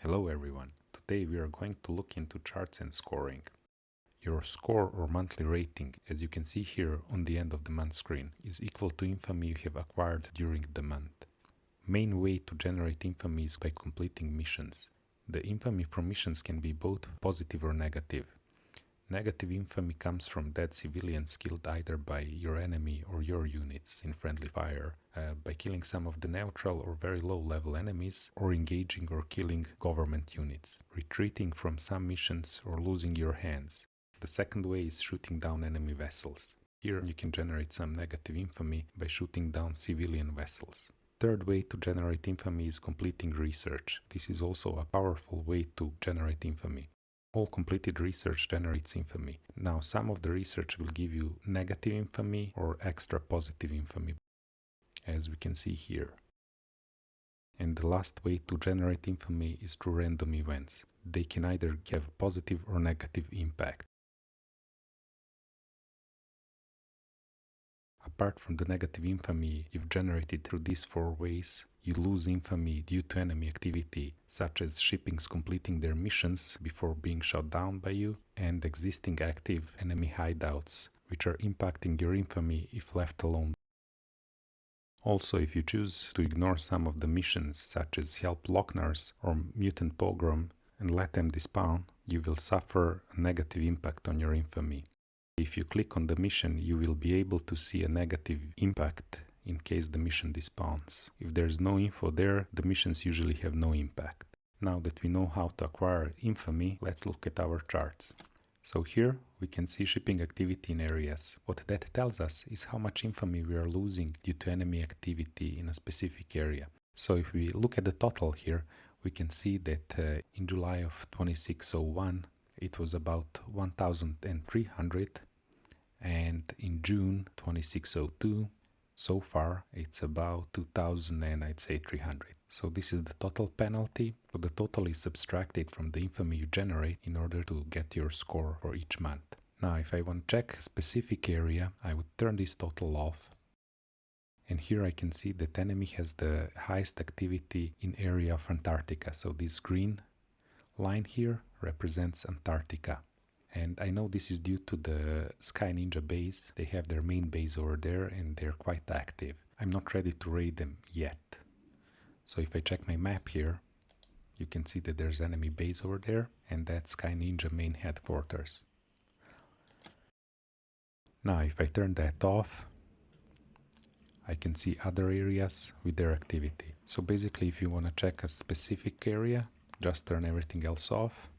Hello everyone, today we are going to look into charts and scoring. Your score or monthly rating, as you can see here on the end of the month screen, is equal to infamy you have acquired during the month. Main way to generate infamy is by completing missions. The infamy from missions can be both positive or negative. Negative infamy comes from dead civilians killed either by your enemy or your units in friendly fire, by killing some of the neutral or very low level enemies, or engaging or killing government units, retreating from some missions, or losing your hands. The second way is shooting down enemy vessels. Here you can generate some negative infamy by shooting down civilian vessels. Third way to generate infamy is completing research. This is also a powerful way to generate infamy. All completed research generates infamy. Now, some of the research will give you negative infamy or extra positive infamy, as we can see here. And the last way to generate infamy is through random events. They can either have positive or negative impact. Apart from the negative infamy you've generated through these four ways, you lose infamy due to enemy activity, such as shippings completing their missions before being shot down by you, and existing active enemy hideouts, which are impacting your infamy if left alone. Also, if you choose to ignore some of the missions, such as help Locknars or Mutant Pogrom, and let them despawn, you will suffer a negative impact on your infamy. If you click on the mission, you will be able to see a negative impact in case the mission despawns. If there's no info there, the missions usually have no impact. Now that we know how to acquire infamy, let's look at our charts. So here we can see shipping activity in areas. What that tells us is how much infamy we are losing due to enemy activity in a specific area. So if we look at the total here, we can see that in July of 2601, it was about 1,300, and in June 2602, so far it's about 2,000 and I'd say 300. So this is the total penalty. So the total is subtracted from the infamy you generate in order to get your score for each month. Now if I want to check a specific area, I would turn this total off. And here I can see that enemy has the highest activity in area of Antarctica. So this green line here represents Antarctica. And I know this is due to the Sky Ninja base. They have their main base over there and they're quite active. I'm not ready to raid them yet. So if I check my map here, you can see that there's enemy base over there and that's Sky Ninja main headquarters. Now if I turn that off, I can see other areas with their activity. So basically if you want to check a specific area, just turn everything else off.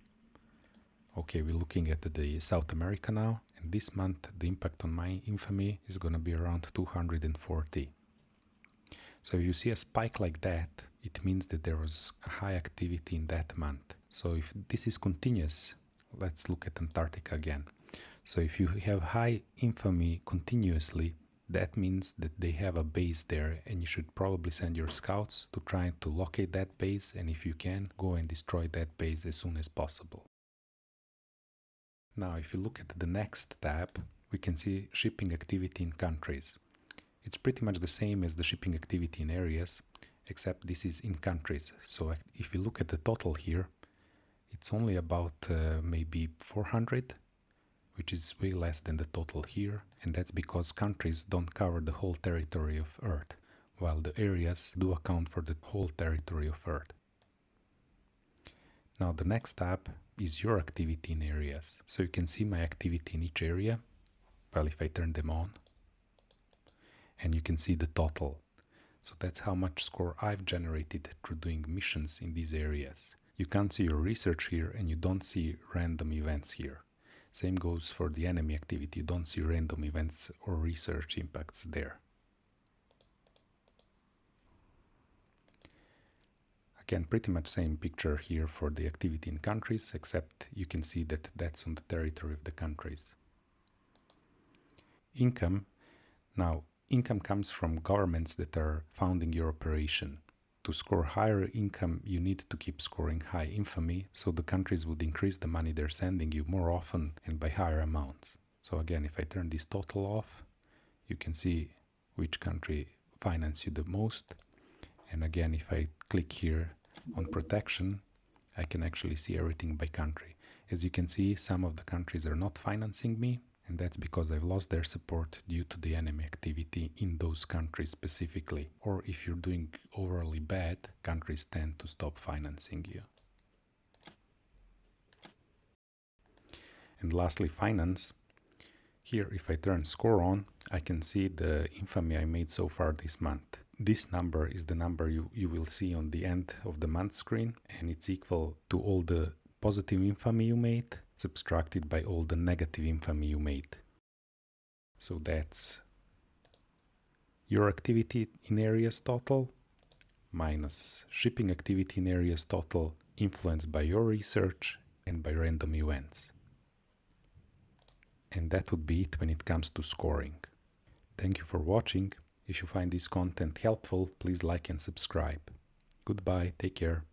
Okay, we're looking at the South America now, and this month the impact on my infamy is gonna be around 240. So if you see a spike like that, it means that there was a high activity in that month. So if this is continuous, let's look at Antarctica again. So if you have high infamy continuously, that means that they have a base there, and you should probably send your scouts to try to locate that base, and if you can, go and destroy that base as soon as possible. Now if you look at the next tab, we can see shipping activity in countries. It's pretty much the same as the shipping activity in areas, except this is in countries. So if you look at the total here, it's only about maybe 400, which is way less than the total here, and that's because countries don't cover the whole territory of Earth, while the areas do account for the whole territory of Earth. Now the next tab is your activity in areas. So you can see my activity in each area, well if I turn them on, and you can see the total. So that's how much score I've generated through doing missions in these areas. You can't see your research here and you don't see random events here. Same goes for the enemy activity, you don't see random events or research impacts there. Again, pretty much same picture here for the activity in countries, except you can see that that's on the territory of the countries. Income. Now, income comes from governments that are funding your operation. To score higher income, you need to keep scoring high infamy, so the countries would increase the money they're sending you more often and by higher amounts. So again, if I turn this total off, you can see which country finances you the most. And again, if I click here on protection, I can actually see everything by country. As you can see, some of the countries are not financing me, and that's because I've lost their support due to the enemy activity in those countries specifically. Or if you're doing overly bad, countries tend to stop financing you. And lastly, finance. Here, if I turn score on, I can see the infamy I made so far this month. This number is the number you will see on the end of the month screen, and it's equal to all the positive infamy you made subtracted by all the negative infamy you made. So that's your activity in areas total minus shipping activity in areas total influenced by your research and by random events. And that would be it when it comes to scoring. Thank you for watching. If you find this content helpful, please like and subscribe. Goodbye, take care.